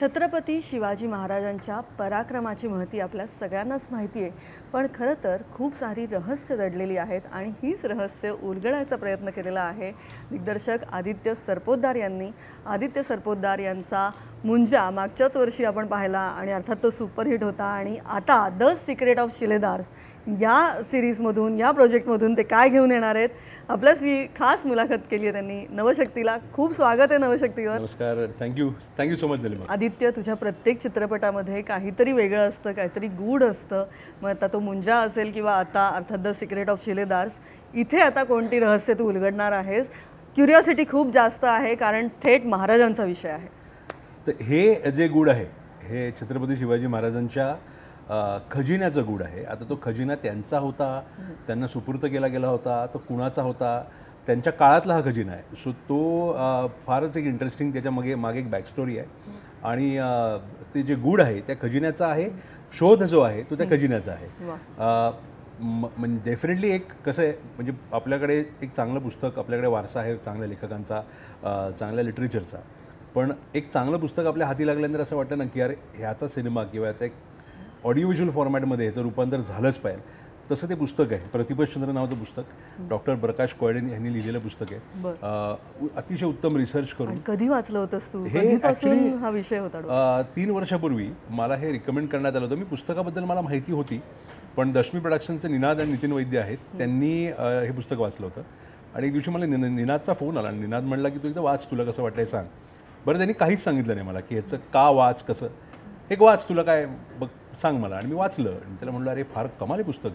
छत्रपती शिवाजी महाराजांच्या पराक्रमाची महती आपल्या सगळ्यांनाच माहिती आहे, पण खरं तर खूप सारी रहस्य दडलेली आहेत आणि हीच रहस्य उलगडायचा प्रयत्न केलेला आहे दिग्दर्शक आदित्य सरपोतदार यांनी. आदित्य सरपोतदार यांचा मुंजा मागच्याच वर्षी आपण पाहिला आणि अर्थात तो सुपरहिट होता आणि आता द सिक्रेट ऑफ शिलेदार्स या सिरीजमधून, या प्रोजेक्टमधून ते काय घेऊन येणार आहेत, आपल्याच खास मुलाखत केली आहे त्यांनी. नवशक्तीला खूप स्वागत आहे. नवशक्तीवर नमस्कार. थँक्यू सो मच दिलीमा. आदित्य, तुझ्या प्रत्येक चित्रपटामध्ये काहीतरी वेगळं असतं, काहीतरी गूढ असतं. मग आता तो मुंजा असेल किंवा आता अर्थात द सिक्रेट ऑफ शिलेदार्स, इथे आता कोणती रहस्य तू उलगडणार आहेस? क्युरिओसिटी खूप जास्त आहे कारण थेट महाराजांचा विषय आहे. तर हे जे गूढ आहे हे छत्रपती शिवाजी महाराजांच्या खजिन्याचं गूढ आहे. आता तो खजिना त्यांचा होता, त्यांना सुपूर्त केला गेला होता, तो कुणाचा होता, त्यांच्या काळातला हा खजिना आहे. सो तो फारच एक इंटरेस्टिंग त्याच्या मागे एक बॅकस्टोरी आहे. आणि ते जे गूढ आहे त्या खजिन्याचा आहे, शोध जो आहे तो त्या खजिन्याचा आहे. म्हणजे डेफिनेटली एक कसं आहे, म्हणजे आपल्याकडे एक चांगलं पुस्तक, आपल्याकडे वारसा आहे चांगल्या लेखकांचा, चांगल्या लिटरेचरचा. पण एक चांगलं पुस्तक आपल्या हाती लागल्यानंतर असं वाटतं ना की अरे ह्याचा सिनेमा किंवा याचा एक ऑडिओ व्हिज्युअल फॉर्मॅटमध्ये ह्याचं रूपांतर झालंच पाहिजे. तसं ते पुस्तक आहे. प्रतिपतचंद्र नावाचं पुस्तक, डॉक्टर प्रकाश कोयडे यांनी लिहिलेलं पुस्तक आहे. अतिशय उत्तम रिसर्च करून. कधी वाचलं होतंस तू? कधीपासून हा विषय होता? 3 वर्षापूर्वी मला हे रिकमेंड करण्यात आलं होतं. मी पुस्तकाबद्दल मला माहिती होती, पण दशमी प्रोडक्शनचे निनाद आणि नितीन वैद्य आहेत, त्यांनी हे पुस्तक वाचलं होतं. आणि एक दिवशी मला निनादचा फोन आला आणि निनाद म्हणला की तू एकदा वाच, तुला कसं वाटलं सांग. बरं, त्यांनी काहीच सांगितलं नाही मला की ह्याचं का वाच, कसं एक वाच, तुला काय बघ सांग मला. आणि मी वाचलं आणि त्याला म्हटलं अरे फार कमाल आहे पुस्तक,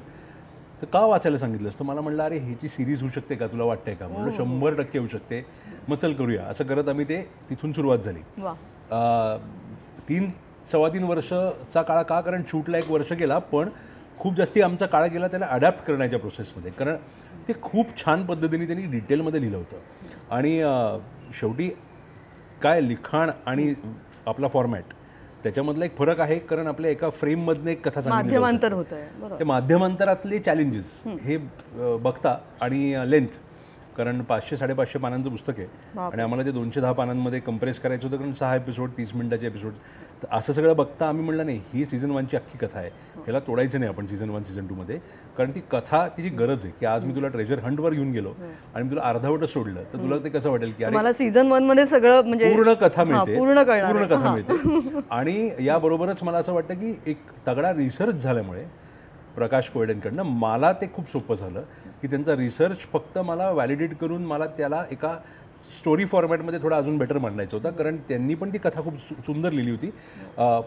तर का वाचायला सांगितलंस? तर मला म्हटलं अरे ह्याची सिरीज होऊ शकते का, तुला वाटतंय का? म्हटलं 100% होऊ शकते, मग चल करूया. असं करत आम्ही ते तिथून सुरुवात झाली. 3-3.25 वर्षचा काळ का, कारण शूटला 1 वर्ष गेला, पण खूप जास्ती आमचा काळ गेला त्याला अडॅप्ट करण्याच्या प्रोसेसमध्ये, कारण ते खूप छान पद्धतीने त्यांनी डिटेलमध्ये लिहिलं होतं. आणि शेवटी काय लिखाण आणि आपला फॉर्मॅट त्याच्यामधला एक फरक आहे, कारण आपल्या एका फ्रेममधनं एक कथा माध्यमांतर होतं आहे. ते माध्यमांतरातले चॅलेंजेस हे बघता आणि लेंथ, कारण 500-550 पानांचं पुस्तक आहे आणि आम्हाला ते 210 पानांमध्ये कंप्रेस करायचं होतं, कारण 6 एपिसोड 30 मिनिटाचे एपिसोड. तर असं सगळं बघता आम्ही म्हणलं नाही ही सीझन 1ची अख्खी कथा आहे, ह्याला तोडायचं नाही आपण सीझन 1 सीझन 2मध्ये, कारण ती कथा तिची गरज आहे. की आज मी तुला ट्रेजर हंटवर घेऊन गेलो आणि मी तुला अर्धवटच सोडलं तर तुला ते कसं वाटेल की मला सीझन 1 मध्ये सगळं म्हणजे पूर्ण कथा मिळते, पूर्ण कथा मिळते. आणि याबरोबरच मला असं वाटतं की एक तगडा रिसर्च झाल्यामुळे प्रकाश कोयडेंकडनं मला ते खूप सोपं झालं की त्यांचा रिसर्च फक्त मला व्हॅलिडेट करून मला त्याला एका स्टोरी फॉर्मॅटमध्ये थोडा अजून बेटर मांडायचं होतं, कारण त्यांनी पण ती कथा खूप सुंदर लिहिली होती,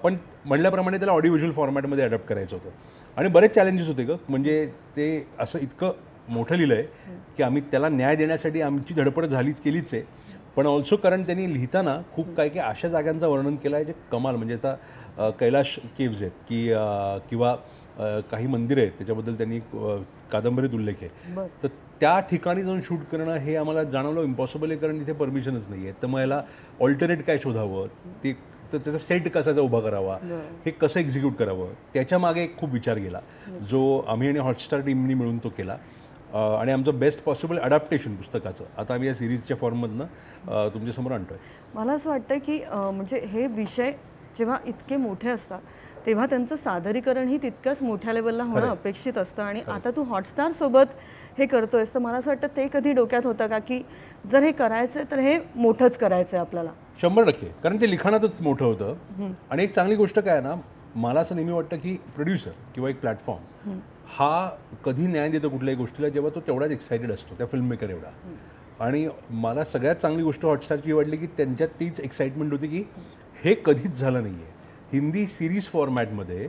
पण म्हणल्याप्रमाणे त्याला ऑडिओ व्हिज्युअल फॉर्मॅटमध्ये अडॅप्ट करायचं होतं. आणि बरेच चॅलेंजेस होते ग, म्हणजे ते असं इतकं मोठं लिहिलं आहे की आम्ही त्याला न्याय देण्यासाठी आमची धडपड केलीच आहे. पण ऑल्सो कारण त्यांनी लिहिताना खूप काय अशा जागांचं वर्णन केलं आहे जे कमाल, म्हणजे आता कैलाश केव्ज आहेत की किंवा काही मंदिरं आहेत त्याच्याबद्दल त्यांनी कादंबरीत उल्लेख आहे. तर त्या ठिकाणी जाऊन शूट करणं हे आम्हाला जाणवलं इम्पॉसिबल आहे, कारण तिथे परमिशनच नाही आहे. तर मग याला ऑल्टरनेट काय शोधावं, ते तर त्याचा सेट कसाचा उभा करावा, हे कसं एक्झिक्यूट करावं, त्याच्या मागे एक खूप विचार गेला, जो आम्ही आणि हॉटस्टार टीमनी मिळून तो केला. आणि आमचं बेस्ट पॉसिबल अडॅप्टेशन पुस्तकाचं आता आम्ही या सिरीजच्या फॉर्ममधनं तुमच्यासमोर आणतो आहे. मला असं वाटतं की म्हणजे हे विषय जेव्हा इतके मोठे असतात तेव्हा त्यांचं सादरीकरणही तितकंच मोठ्या लेवलला होणं अपेक्षित असतं. आणि आता तू हॉटस्टार सोबत हे करतोयस, तर मला असं वाटतं ते कधी डोक्यात होतं का की जर हे करायचं तर हे मोठंच करायचं आहे आपल्याला? 100%, कारण ते लिखाणातच मोठं होतं. आणि एक चांगली गोष्ट काय ना, मला असं नेहमी वाटतं की प्रोड्युसर किंवा एक प्लॅटफॉर्म हा कधी न्याय देतो कुठल्याही गोष्टीला जेव्हा तो तेवढाच एक्सायटेड असतो, त्या फिल्म मेकर एवढा. आणि मला सगळ्यात चांगली गोष्ट हॉटस्टारची वाटली की त्यांच्यात तीच एक्साइटमेंट होती की हे कधीच झालं नाही आहे. हिंदी सिरीज फॉर्मॅटमध्ये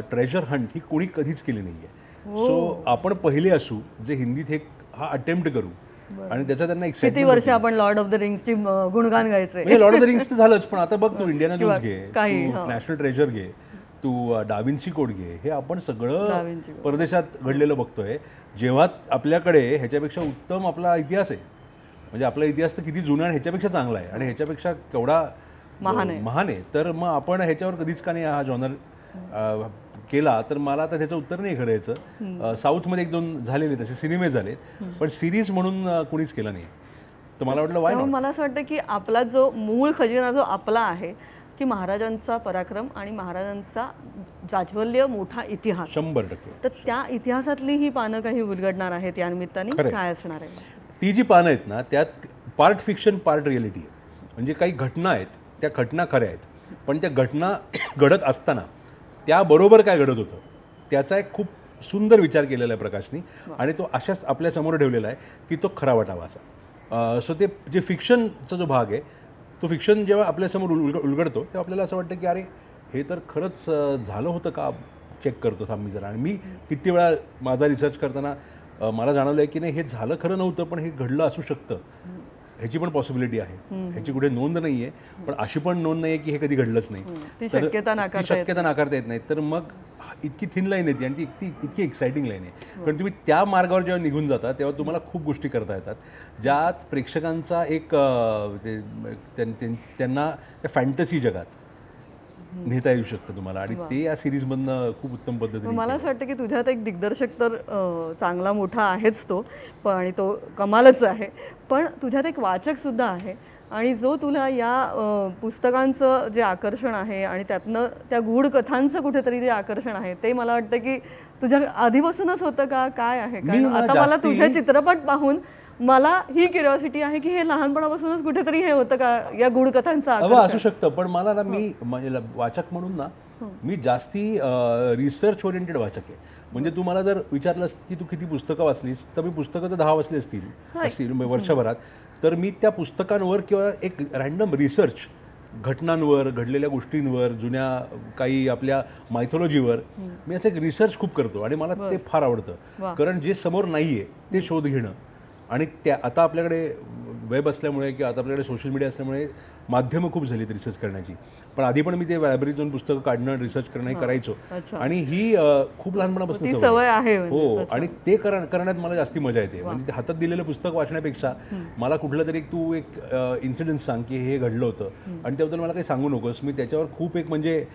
ट्रेजर हंट ही कोणी कधीच केली नाही आहे. सो आपण पहिले असू जे हिंदीत हा अटेम्प्ट करू, आणि त्याचा त्यांना एक्साइटमेंट. किती वर्ष आपण लॉर्ड ऑफ द रिंग्सची गुणगान गायचे. लॉर्ड ऑफ द रिंग्स तर झालंच, पण आता बघ तू इंडियाना जोन्स घे, तू नॅशनल ट्रेजर घे, तू डाविन्सी कोड घे, हे आपण सगळं परदेशात घडलेलं बघतोय. जेव्हा आपल्याकडे ह्याच्यापेक्षा उत्तम आपला इतिहास आहे, म्हणजे आपला इतिहास तर किती जुना आहे, ह्याच्यापेक्षा चांगला आहे आणि ह्याच्यापेक्षा केवढा महान आहे, तर मग आपण ह्याच्यावर कधीच का नाही हा जॉनर केला? तर मला आता त्याचं उत्तर नाही करायचं. साऊथमध्ये 1-2 झालेले तसे सिनेमे झाले, पण सिरीज म्हणून कुणीच केलं नाही. तर मला वाटलं वाय नॉट. मला असं वाटतं की आपला जो मूळ खजिना जो आपला आहे की महाराजांचा पराक्रम आणि महाराजांचा जाज्वल्य मोठा इतिहास 100%. तर त्या इतिहासातली ही पानं काही उलगडणार आहेत या निमित्ताने. काय असणार आहे ती जी पानं आहेत ना त्यात पार्ट फिक्शन पार्ट रिअलिटी आहे. म्हणजे काही घटना आहेत त्या घटना खऱ्या आहेत, पण त्या घटना घडत असताना त्याबरोबर काय घडत होतं त्याचा एक खूप सुंदर विचार केलेला आहे प्रकाशनी, आणि तो अशाच आपल्यासमोर ठेवलेला आहे की तो खरा वाटावा असा. सो ते जे फिक्शनचा जो भाग आहे तो फिक्शन जेव्हा आपल्यासमोर उलगडतो तेव्हा आपल्याला असं वाटतं की अरे हे तर खरंच झालं होतं का, चेक करतो थांब मी जरा. आणि मी किती वेळा माझा रिसर्च करताना मला जाणवलं आहे की नाही हे झालं खरं नव्हतं पण हे घडलं असू शकतं, ह्याची पण पॉसिबिलिटी आहे, ह्याची कुठे नोंद नाही आहे, पण अशी पण नोंद नाही आहे की हे कधी घडलंच नाही. ती शक्यता नाकारता येत नाही. तर मग इतकी थिन लाईन येते आणि ती इतकी एक्साइटिंग लाईन आहे. कारण तुम्ही त्या मार्गावर जेव्हा निघून जाता तेव्हा तुम्हाला खूप गोष्टी करता येतात ज्यात प्रेक्षकांचा एक त्यांना त्या फॅन्टसी जगात नेता येऊ शकतं तुम्हाला, आणि ते या सिरीजमधनं खूप उत्तम पद्धतीने. मला असं वाटतं की तुझ्यात एक दिग्दर्शक तर चांगला मोठा आहेच तो, पण आणि तो कमालच आहे, पण तुझ्यात एक वाचकसुद्धा आहे, आणि जो तुला या पुस्तकांचं जे आकर्षण आहे आणि त्यातनं त्या गूढ कथांचं कुठेतरी जे आकर्षण आहे ते मला वाटतं की तुझ्या आधीपासूनच होतं का काय आहे. कारण आता मला तुझे चित्रपट पाहून मला ही क्युरिओसिटी आहे की हे लहानपणापासूनच कुठेतरी हे होतं का या गूढ कथांचं आकर्षण. असू शकतं, पण मला ना मी म्हणजे वाचक म्हणून ना मी जास्ती रिसर्च ओरिएंटेड वाचक आहे. म्हणजे तू मला जर विचारलंस की तू किती पुस्तकं वाचलीस तर मी पुस्तकं तर 10 वाचली असतील वर्षभरात. तर मी त्या पुस्तकांवर किंवा एक रॅन्डम रिसर्च घटनांवर, घडलेल्या गोष्टींवर, जुन्या काही आपल्या मायथॉलॉजीवर मी असं एक रिसर्च खूप करतो, आणि मला ते फार आवडतं. कारण जे समोर नाही आहे ते शोध घेणं, आणि त्या आता आपल्याकडे वेब असल्यामुळे किंवा आता आपल्याकडे सोशल मीडिया असल्यामुळे माध्यमं खूप झालीत रिसर्च करण्याची, पण आधी पण मी ते लायब्ररीत जाऊन पुस्तकं काढणं, रिसर्च करणं हे करायचो, आणि ही खूप लहानपणापासून सवय आहे. हो, आणि ते करण्यात मला जास्ती मजा येते. म्हणजे हातात दिलेलं पुस्तक वाचण्यापेक्षा मला कुठलं तरी तू एक इन्सिडेंट सांग की हे घडलं होतं, आणि त्याबद्दल मला काही सांगू नकोस, मी त्याच्यावर खूप एक म्हणजे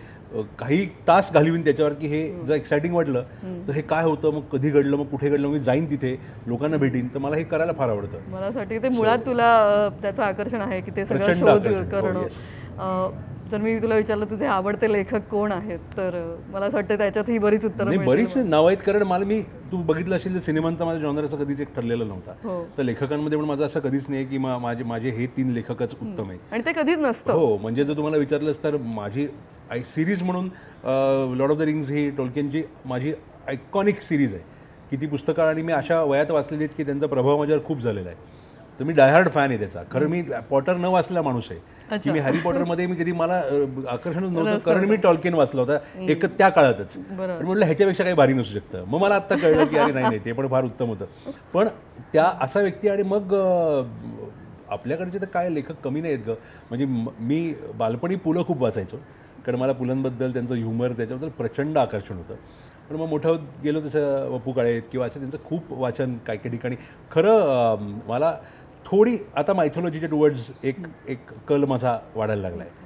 काही तास घालवीन त्याच्यावर की हे जर एक्साइटिंग वाटलं तर हे काय होतं, मग कधी घडलं, मग कुठे घडलं, मी जाईन तिथे लोकांना भेटीन, तर मला हे करायला फार आवडतं. मला वाटतं ते मुळात तुला त्याचं आकर्षण आहे की ते सगळं शोध करणं. जर मी तुला विचारलं तुझे आवडते लेखक कोण आहेत तर मला असं वाटतं त्याच्यात ही बरीच उत्तरं बरीच नाव आहेत. कारण मला तू बघितलं असेल तर सिनेमांचा माझा जॉनर असं कधीच एक ठरलेला नव्हता, तर लेखकांमध्ये पण माझं असं कधीच नाही की माझे हे 3 लेखकच उत्तम आहेत, आणि ते कधीच नसतं. हो, म्हणजे जर तुम्हाला विचारलंच तर माझी सिरीज म्हणून लॉर्ड ऑफ द रिंग्स ही टोल्किनची माझी आयकॉनिक सिरीज आहे की ती पुस्तकं, आणि मी अशा वयात वाचलेली आहेत की त्यांचा प्रभाव माझ्यावर खूप झालेला आहे. तर मी डायहार्ड फॅन आहे त्याचा. खरं मी पॉटर न वाचलेला माणूस आहे की मी हॅरी पॉटरमध्ये मी कधी मला आकर्षणच नव्हतं, कारण मी टॉल्किन वाचला होता एक त्या काळातच. पण म्हटलं ह्याच्यापेक्षा काही भारी नसू शकतं. मग मला आत्ता कळलं की अरे नाही ते पण फार उत्तम होतं. पण त्या असा व्यक्ती, आणि मग आपल्याकडचे तर काय लेखक कमी नाहीत गं. म्हणजे मी बालपणी पुलं खूप वाचायचो, कारण मला पुलंबद्दल त्यांचं ह्युमर त्याच्याबद्दल प्रचंड आकर्षण होतं. पण मग मोठं गेलो तसं वपू काळे किंवा असं त्यांचं खूप वाचन काही काही ठिकाणी. खरं मला थोडी आता मायथॉलॉजीच्या टुवर्ड्स एक कल माझा वाढायला लागला आहे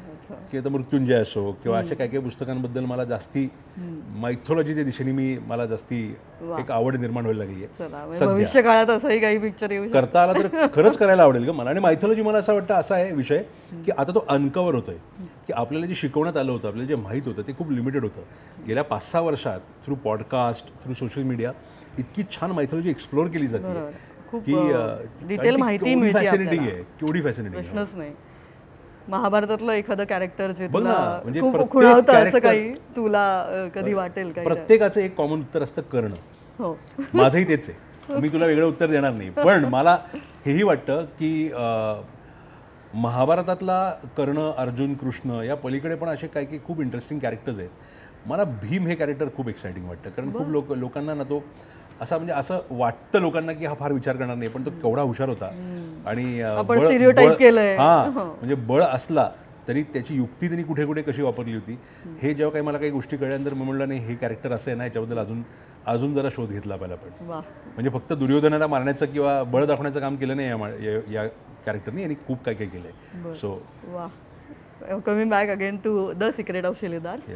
की आता मृत्युंजय असो किंवा अशा काही काही पुस्तकांबद्दल मला जास्ती मायथॉलॉजीच्या दिशेने मला जास्ती एक आवड निर्माण व्हायला लागली आहे. भविष्य काळात असंही काही पिक्चर येऊ करता आला तर खरंच करायला आवडेल ग मला. आणि मायथॉलॉजी मला असं वाटतं असा आहे विषय की आता तो अनकवर होतोय की आपल्याला जे शिकवण्यात आलं होतं, आपल्याला जे माहीत होतं ते खूप लिमिटेड होतं. गेल्या 5-6 वर्षात through podcast, through social media इतकी छान मायथॉलॉजी एक्सप्लोर केली जाते की डिटेल माहिती मिळते. फॅसिनेटिंग आहे, केवढी फॅसिनेटिंग. प्रश्नच नाही. महाभारतातलं एखादं कॅरेक्टर जे तुला म्हणजे खूप खुणावतं असं काही तुला कधी वाटेल का? प्रत्येकाचं एक कॉमन उत्तर असतं कर्ण. हो, माझंही तेच आहे. मी तुला वेगळं उत्तर देणार नाही, पण मला हेही वाटतं की महाभारतातला कर्ण, अर्जुन, कृष्ण या पलीकडे पण असे काही काही खूप इंटरेस्टिंग कॅरेक्टर्स आहेत. मला भीम हे कॅरेक्टर खूप एक्साइटिंग वाटतं, कारण खूप लोकांना ना तो असा म्हणजे असं वाटतं लोकांना की हा फार विचार करणार नाही, पण तो केवढा हुशार होता. आणि म्हणजे बळ असला तरी त्याची युक्ती त्यांनी कुठे कुठे कशी वापरली होती हे जेव्हा काही मला काही गोष्टी कळल्यानंतर मी म्हणलं नाही हे कॅरेक्टर असं आहे ना, याच्याबद्दल अजून जरा शोध घेतला पाहिला. पण म्हणजे फक्त दुर्योधनाला मारण्याचं किंवा बळ दाखवण्याचं काम केलं नाही या कॅरेक्टरनी, यांनी खूप काय काय केलंय. So coming back again to the secret of Shiledars,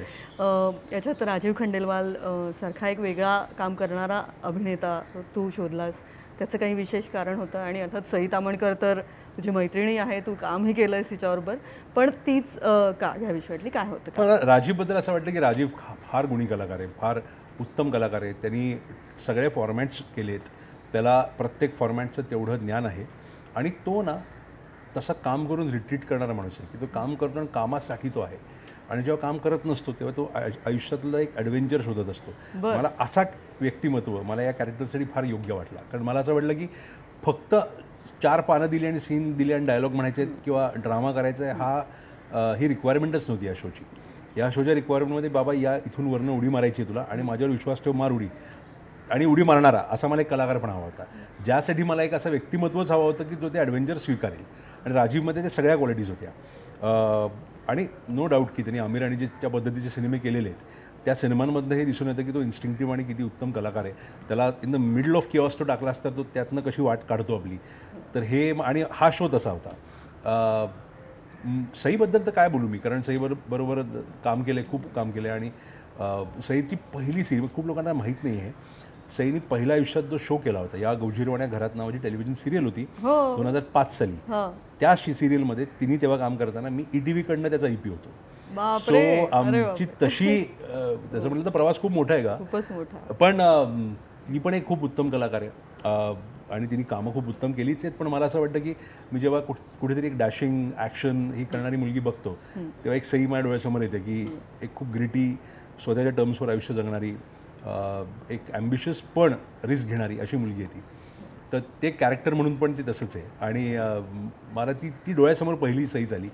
याच्यात राजीव खंडेलवाल सारखा एक वेगळा काम करणारा अभिनेता तू शोधलास, त्याचं काही विशेष कारण होतं. आणि अर्थात सई तामणकर तर तुझी मैत्रिणी आहे, तू कामही केलं आहेस तिच्याबरोबर, पण तीच का घ्यावीशी वाटली, काय होतं का? पण राजीवबद्दल असं वाटतं की राजीव फार गुणी कलाकार आहे, फार उत्तम कलाकार आहे. त्यांनी सगळे फॉर्मॅट्स केलेत, त्याला प्रत्येक फॉर्मॅटचं तेवढं ज्ञान आहे आणि तो ना तसा काम करून रिट्रीट करणारा माणूस आहे की तो काम करतो आणि कामासाठी तो आहे. आणि जेव्हा काम करत नसतो तेव्हा तो आयुष्यातलं एक ॲडव्हेंचर शोधत असतो. मला असा व्यक्तिमत्व मला या कॅरेक्टरसाठी फार योग्य वाटला. कारण मला असं वाटलं की फक्त 4 पानं दिली आणि सीन दिले आणि डायलॉग म्हणायचे किंवा ड्रामा करायचा आहे, ही रिक्वायरमेंटच नव्हती या शोची. या शोच्या रिक्वायरमेंटमध्ये बाबा या इथून वरनं उडी मारायची तुला आणि माझ्यावर विश्वास ठेव, मार उडी. आणि उडी मारणारा असा मला एक कलाकार पण हवा होता, ज्यासाठी मला एक असं व्यक्तिमत्वच हवं होतं की जो ते ॲडव्हेंचर स्वीकारेल. आणि राजीवमध्ये ते सगळ्या क्वालिटीज होत्या. आणि नो डाऊट की त्यांनी आमिर आणि ज्या पद्धतीचे सिनेमे केलेले आहेत त्या सिनेमांमधनं हे दिसून येतं की तो इन्स्टिंक्टिव्ह आणि किती उत्तम कलाकार आहे. त्याला इन द मिडल ऑफ किऑस तो टाकलास तर तो त्यातनं कशी वाट काढतो आपली. तर हे आणि हा शो तसा होता. सईबद्दल तर काय बोलू मी, कारण बरोबर काम केलं आहे, खूप काम केलं आहे. आणि सईची पहिली सिरियल खूप लोकांना माहीत नाही आहे. सईनी पहिल्या आयुष्यात जो शो केला होता, या गौजीरवाण्या घरात नावाची टेलिव्हिजन सिरियल होती 2005 साली. त्या सिरियलमध्ये तिने तेव्हा काम करताना मी ETV कडनं त्याचा EP होतो. सो आमची तशी तसं म्हटलं तर प्रवास खूप मोठा आहे का, खूपच मोठा. पण ती पण एक खूप उत्तम कलाकार आहे आणि तिने कामं खूप उत्तम केलीच आहेत. पण मला असं वाटतं की मी जेव्हा कुठेतरी एक डॅशिंग ॲक्शन ही करणारी मुलगी बघतो तेव्हा एक सई माझ्या डोळ्यासमोर येते की एक खूप ग्रिटी, स्वतःच्या टर्म्सवर आयुष्य जगणारी, एक ॲम्बिशियस पण रिस्क घेणारी अशी मुलगी आहे ती. तर ते कॅरेक्टर म्हणून पण ती तसंच आहे. आणि मला ती डोळ्यासमोर पहिली सई झाली.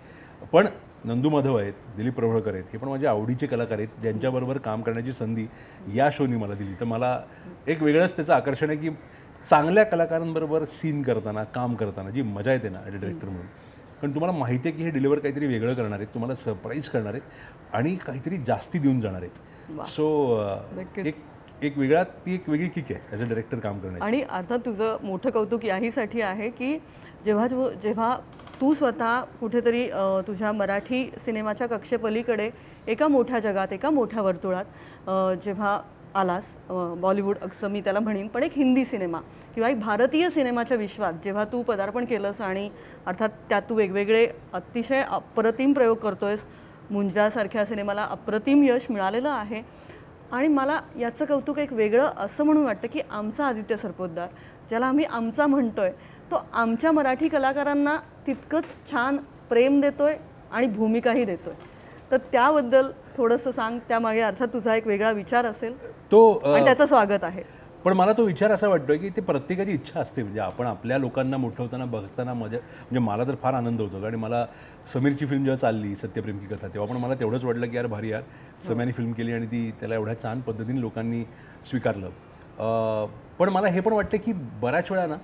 पण नंदू माधव आहेत, दिलीप प्रभावळकर आहेत, हे पण माझ्या आवडीचे कलाकार आहेत ज्यांच्याबरोबर काम करण्याची संधी या शोनी मला दिली. तर मला एक वेगळंच त्याचं आकर्षण आहे की चांगल्या कलाकारांबरोबर सीन करताना, काम करताना जी मजा येते ना ॲज अ डिरेक्टर म्हणून. पण तुम्हाला माहिती आहे की हे डिलिव्हर काहीतरी वेगळं करणार आहेत, तुम्हाला सरप्राईज करणार आहेत आणि काहीतरी जास्ती देऊन जाणार आहेत. सो एक वेगळा ती एक वेगळी किक आहे ॲज अ डिरेक्टर काम करण्याची. आणि अर्थात तुझं मोठं कौतुक याहीसाठी आहे की जेव्हा तू स्वतः कुठेतरी तुझ्या मराठी सिनेमाच्या कक्षेपलीकडे एका मोठ्या जगात, एका मोठ्या वर्तुळात जेव्हा आलास, बॉलिवूड असं मी त्याला म्हणीन, पण एक हिंदी सिनेमा किंवा एक भारतीय सिनेमाच्या विश्वात जेव्हा तू पदार्पण केलंस आणि अर्थात त्यात तू वेगवेगळे अतिशय अप्रतिम प्रयोग करतोयस. मुंजासारख्या सिनेमाला अप्रतिम यश मिळालेलं आहे. आणि मला याचं कौतुक एक वेगळं असं म्हणून वाटतं की आमचा आदित्य सरपोतदार, ज्याला आम्ही आमचा म्हणतोय, तो आमच्या मराठी कलाकारांना तितकंच छान प्रेम देतोय आणि भूमिकाही देतोय. तर त्याबद्दल थोडंसं सांग. त्यामागे अर्थात तुझा एक वेगळा विचार असेल तो आणि त्याचं स्वागत आहे. पण मला तो विचार असा वाटतोय की ते प्रत्येकाची इच्छा असते. म्हणजे आपण आपल्या लोकांना मोठवताना बघताना म्हणजे मला तर फार आनंद होतो. आणि मला समीरची फिल्म जेव्हा चालली सत्यप्रेम की कथा, तेव्हा पण मला तेवढंच वाटलं की यार भारी, यार सम्याने फिल्म केली आणि ती त्याला एवढ्या छान पद्धतीने लोकांनी स्वीकारलं. पण मला हे पण वाटतं की बऱ्याच वेळा ना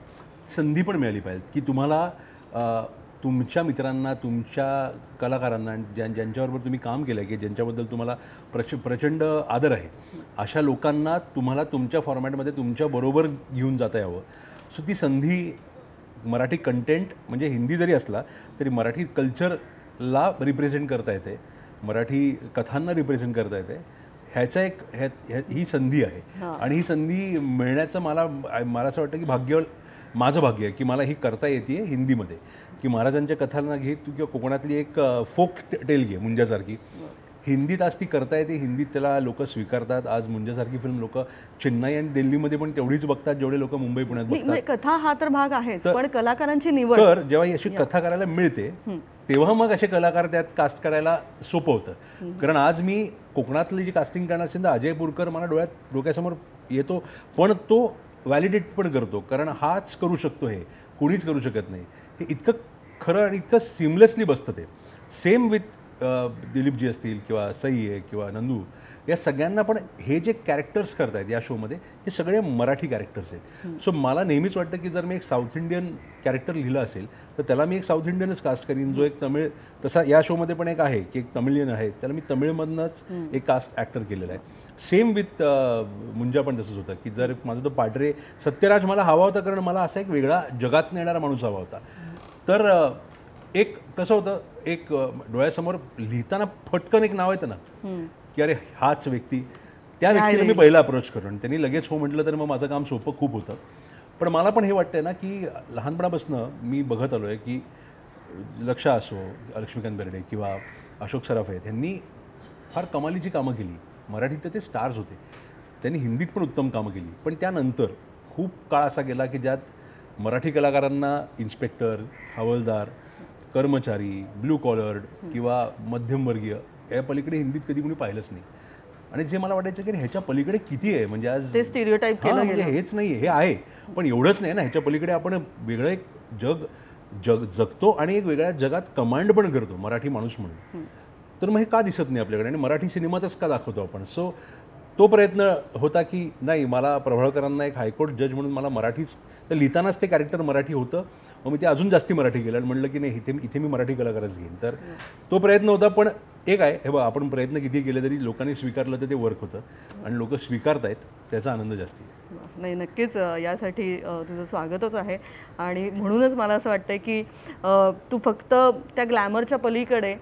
संधी पण मिळाली पाहिजे की तुम्हाला तुमच्या मित्रांना, तुमच्या कलाकारांना, ज्यांच्याबरोबर तुम्ही काम केलं आहे की ज्यांच्याबद्दल तुम्हाला प्रचंड आदर आहे, अशा लोकांना तुम्हाला तुमच्या फॉर्मॅटमध्ये तुमच्याबरोबर घेऊन जाता यावं. सो ती संधी मराठी कंटेंट म्हणजे हिंदी जरी असला तरी मराठी कल्चरला रिप्रेझेंट करता येते, मराठी कथांना रिप्रेझेंट करता येते. ह्याचा ही संधी आहे. आणि ही संधी मिळण्याचं मला असं वाटतं की माझं भाग्य आहे की मला ही करता येते हिंदीमध्ये. की महाराजांच्या कथांना घे तू किंवा कोकणातली एक फोक टेल घे मुंजासारखी, हिंदीत आज ती करता येते, हिंदीत त्याला लोक स्वीकारतात. आज मुंजासारखी फिल्म लोक चेन्नई आणि दिल्लीमध्ये पण तेवढीच बघतात जेवढे लोक मुंबई पुण्यात बघतात. कथा हा तर भाग आहेच, पण कलाकारांची निवड, तर जेव्हा अशी कथा करायला मिळते तेव्हा मग असे कलाकार त्यात कास्ट करायला सोपं होतं. कारण आज मी कोकणातली जी कास्टिंग करणार असेल तर अजय पुरकर मला डोक्यासमोर येतो, पण तो व्हॅलिडेट पण करतो, कारण हाच करू शकतो, हे कुणीच करू शकत नाही. हे इतकं खरं आणि इतकं सिमलेसली बसतं ते. सेम विथ दिलीपजी असतील किंवा सई आहे किंवा नंदू, या सगळ्यांना पण हे जे कॅरेक्टर्स करत आहेत या शोमध्ये हे सगळे मराठी कॅरेक्टर्स आहेत. सो मला नेहमीच वाटतं की जर मी एक साऊथ इंडियन कॅरेक्टर लिहिलं असेल तर त्याला मी एक साऊथ इंडियनच कास्ट करीन, जो एक तमिळ, तसा या शोमध्ये पण एक आहे की एक तमिळियन आहे, त्याला मी तमिळमधनंच एक कास्ट ॲक्टर केलेला आहे. सेम विथ मुंजा पण तसंच होतं की जर माझा तो पाटरे सत्यराज मला हवा होता, कारण मला असा एक वेगळा जगात येणारा माणूस हवा होता. तर एक कसं होतं, एक डोळ्यासमोर लिहिताना फटकन एक नाव येतं ना की अरे हाच व्यक्ती, त्या व्यक्तीला मी पहिला अप्रोच करून त्यांनी लगेच हो म्हटलं तर मग माझं काम सोपं खूप होतं. पण मला पण हे वाटतंय ना की लहानपणापासून मी बघत आलो आहे की लक्षा असो, लक्ष्मीकांत बेर्डे किंवा अशोक सराफ आहेत, यांनी फार कमालीची कामं केली. मराठीत तर ते स्टार्स होते, त्यांनी हिंदीत पण उत्तम कामं केली. पण त्यानंतर खूप काळ असा गेला की ज्यात मराठी कलाकारांना इन्स्पेक्टर, हवालदार, कर्मचारी, ब्लू कॉलर्ड किंवा मध्यमवर्गीय या पलीकडे हिंदीत कधी कोणी पाहिलंच नाही. आणि जे मला वाटायचं की ह्याच्या पलीकडे किती आहे, म्हणजे आज ते स्टिरियोटाईप केलं म्हणजे हेच नाही आहे, हे आहे पण एवढंच नाही ना, ह्याच्या पलीकडे आपण वेगळं एक जगतो आणि एक वेगळ्या जगात कमांड पण करतो मराठी माणूस म्हणून. तर मग हे का दिसत नाही आपल्याकडे आणि मराठी सिनेमातच का दाखवतो आपण? सो तो प्रयत्न होता की नाही, मला प्रभावळकरांना एक हायकोर्ट जज म्हणून मला मराठीच, तर लिहितानाच ते कॅरेक्टर मराठी होतं. मग मी ते अजून जास्ती मराठी केलं आणि म्हणलं की नाही, इथे मी मराठी कलाकारच घेईन. तर तो प्रयत्न होता. पण एक आहे, हे बघ, आपण प्रयत्न किती केले तरी लोकांनी स्वीकारलं तर ते वर्क होतं आणि लोक स्वीकारतायत, त्याचा आनंद जास्ती आहे. नाही, नक्कीच यासाठी तुझं स्वागतच आहे. आणि म्हणूनच मला असं वाटतं की तू फक्त त्या ग्लॅमरच्या पलीकडे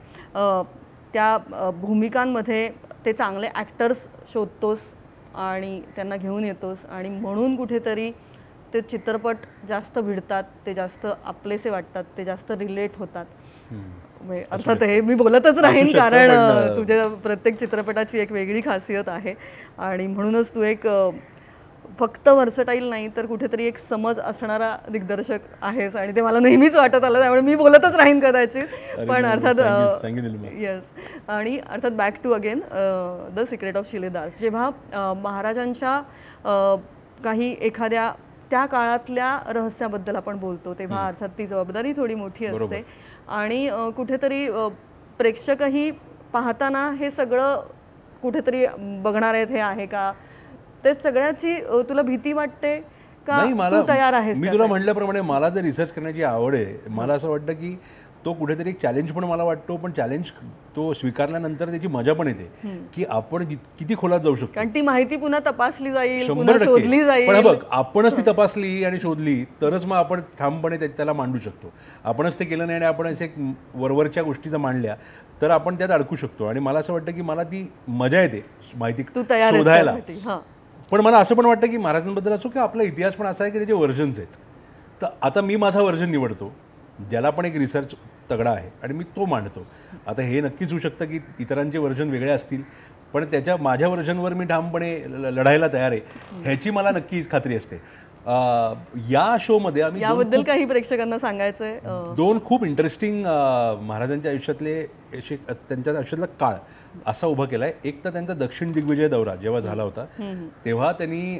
त्या भूमिकांमध्ये ते चांगले ॲक्टर्स शोधतोस आणि त्यांना घेऊन येतोस आणि म्हणून कुठेतरी ते चित्रपट जास्त भिडतात, ते जास्त आपलेसे वाटतात, ते जास्त रिलेट होतात. अर्थात हे मी बोलतच राहीन कारण तुझ्या प्रत्येक चित्रपटाची एक वेगळी खासियत आहे आणि म्हणूनच तू एक फक्त व्हर्सटाईल नाही तर कुठेतरी एक समज असणारा दिग्दर्शक आहेस आणि ते मला नेहमीच वाटत आलं, त्यामुळे मी बोलतच राहीन कदाचित. पण अर्थात येस, आणि अर्थात back to again the secret of Shiledars. जेव्हा महाराजांच्या काही एखाद्या त्या काळातल्या रहस्याबद्दल आपण बोलतो तेव्हा अर्थात ती जबाबदारी थोडी मोठी असते आणि कुठेतरी प्रेक्षकही पाहताना हे सगळं कुठेतरी बघणार आहेत हे आहे का, ते सगळ्याची तुला भीती वाटते का? तू तयार आहेस? मी तुला म्हटल्याप्रमाणे मला जर रिसर्च करण्याची आवड आहे, मला असं वाटतं की तो कुठेतरी एक चॅलेंज पण मला वाटतो, पण चॅलेंज तो स्वीकारल्यानंतर त्याची मजा पण येते की आपण किती खोलात जाऊ शकतो. कारण ती माहिती पुन्हा तपासली जाईल, पुन्हा शोधली जाईल. पण बघ, आपणच ती तपासली आणि शोधली तरच मग आपण ठामपणे त्याला मांडू शकतो. आपणच ते केलं नाही आणि आपण असे वरवरच्या गोष्टी जर मांडल्या तर आपण त्यात अडकू शकतो. आणि मला असं वाटतं की मला ती मजा येते माहिती शोधायला. पण मला असं पण वाटतं की महाराजांबद्दल असो की आपला इतिहास पण असा आहे की त्याचे व्हर्जन्स आहेत. तर आता मी माझा व्हर्जन निवडतो ज्याला पण एक रिसर्च तगडा आहे आणि मी तो मांडतो. आता हे नक्कीच होऊ शकतं की इतरांचे व्हर्जन वेगळे असतील, पण माझ्या व्हर्जनवर मी ठामपणे लढायला तयार आहे ह्याची मला नक्कीच खात्री असते. या शोमध्ये आम्ही याबद्दल काही प्रेक्षकांना सांगायचं आहे. दोन खूप इंटरेस्टिंग महाराजांच्या आयुष्यातले त्यांच्या आयुष्यातला काळ असा उभा केला आहे. एक तर त्यांचा दक्षिण दिग्विजय दौरा जेव्हा झाला होता तेव्हा त्यांनी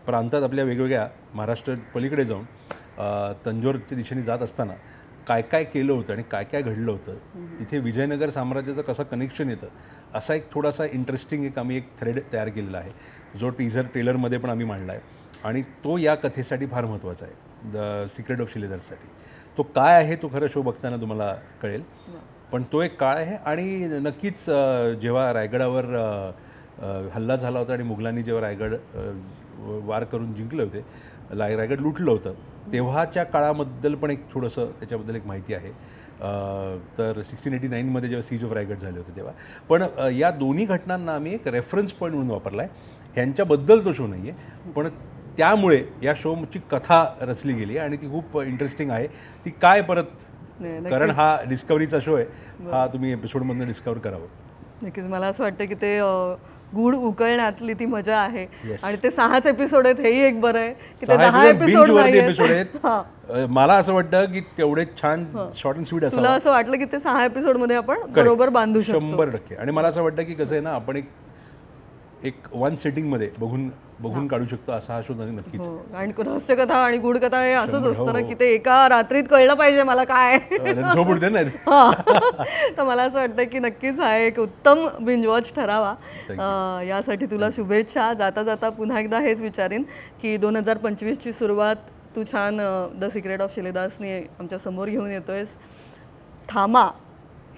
प्रांतात आपल्या वेगवेगळ्या महाराष्ट्र पलीकडे जाऊन तंजोरच्या दिशेने जात असताना काय काय केलं होतं आणि काय काय घडलं होतं, तिथे विजयनगर साम्राज्याचं कसं कनेक्शन येतं, असा एक थोडासा इंटरेस्टिंग आम्ही एक थ्रेड तयार केलेला आहे, जो ट्रेलरमध्ये पण आम्ही मांडला आहे. आणि तो या कथेसाठी फार महत्त्वाचा आहे, द सिक्रेट ऑफ शिलेदाससाठी. तो काय आहे तो खरं शो बघताना तुम्हाला कळेल, पण तो एक काळ आहे. आणि नक्कीच जेव्हा रायगडावर हल्ला झाला होता आणि मुघलांनी जेव्हा रायगड वार करून जिंकले होते, रायगड लुटलं होतं, तेव्हाच्या काळाबद्दल पण एक थोडंसं त्याच्याबद्दल एक माहिती आहे. तर 1689मध्ये जेव्हा सीज ऑफ रायगड झाले होते तेव्हा. पण या दोन्ही घटनांना आम्ही एक रेफरन्स पॉईंट म्हणून वापरला आहे. ह्यांच्याबद्दल तो शो नाही आहे, पण त्यामुळे या शोची कथा रचली गेली आणि ती खूप इंटरेस्टिंग आहे. ती काय परत, कारण हा डिस्कवरीचा शो आहे, हा तुम्ही एपिसोडमधून डिस्कवर करावं. नक्कीच मला असं वाटतं की ते गूढ उकळण्यातली ती मजा आहे. आणि ते 6च एपिसोड आहेत, हेही एक बरं आहे की ते 10 एपिसोड आहेत. मला असं वाटतं की तेवढे छान शॉर्ट अँड स्वीट असं. तुला असं वाटलं की ते 6 एपिसोडमध्ये आपण बरोबर बांधू शकतो? 100%. आणि मला असं वाटतं की कसं आहे ना, आपण एक वन सेटिंगमध्ये बघून काढू शकतो असा हा शो नक्कीच. आणि रहस्यकथा आणि गूढकथा हे असंच असतं ना की ते एका रात्रीत कळलं पाहिजे मला काय. तर मला असं वाटतं की नक्कीच हा एक उत्तम बिंज वॉच ठरावा. यासाठी तुला शुभेच्छा. जाता जाता पुन्हा एकदा हेच विचारीन की 2025ची सुरुवात तू छान द सिक्रेट ऑफ शिलेदासने आमच्या समोर घेऊन येतोयस. थांबा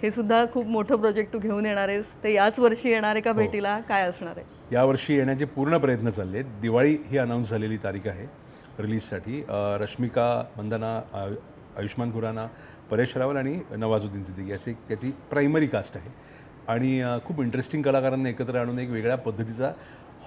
हे सुद्धा खूप मोठं प्रोजेक्ट तू घेऊन येणार आहेस, ते याच वर्षी येणार आहे का भेटीला, काय असणार आहे? यावर्षी येण्याचे पूर्ण प्रयत्न चालले आहेत. दिवाळी ही अनाऊन्स झालेली तारीख आहे रिलीजसाठी. रश्मिका मंदाना, आयुष्मान खुराना, परेश रावल आणि नवाजुद्दीन सिद्दीकी असे त्याची प्रायमरी कास्ट आहे. आणि खूप इंटरेस्टिंग कलाकारांना एकत्र आणून एक वेगळ्या पद्धतीचा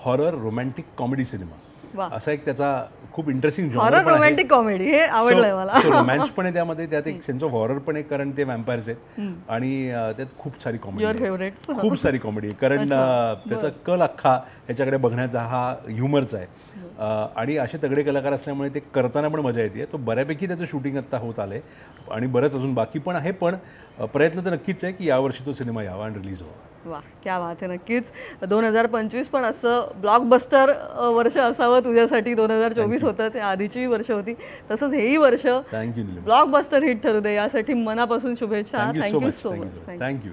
हॉरर रोमॅन्टिक कॉमेडी सिनेमा वा. असा एक त्याचा खूप इंटरेस्टिंग हॉरर रोमॅन्टिक कॉमेडी हे आवडलंय मला. रोमॅन्स पण आहे त्यामध्ये, त्यात एक सेन्स ऑफ हॉरर पण आहे कारण ते व्हॅम्पायर्स आहेत आणि त्यात खूप सारी युअर कॉमेडी, फेवरेट. खूप सारी कॉमेडी आहे कारण त्याचा कल अख्खा ह्याच्याकडे बघण्याचा हा ह्युमरचा आहे. आणि असे तगडे कलाकार असल्यामुळे ते करताना पण मजा येते. तो बऱ्यापैकी त्याचं शूटिंग आत्ता होत आलं आहे आणि बरंच अजून बाकी पण आहे, पण प्रयत्न तर नक्कीच आहे की यावर्षी तो सिनेमा यावा आणि रिलीज व्हावा. वा, क्या बात आहे. नक्कीच 2025 पण असं ब्लॉकबस्टर वर्ष असावं तुझ्यासाठी. 2024 होतंच, या आधीची वर्ष होती, तसंच हेही वर्ष थँक्यू. ब्लॉकबस्टर हिट ठरू दे यासाठी मनापासून शुभेच्छा. Thank you so thank you much. So much. Thank you.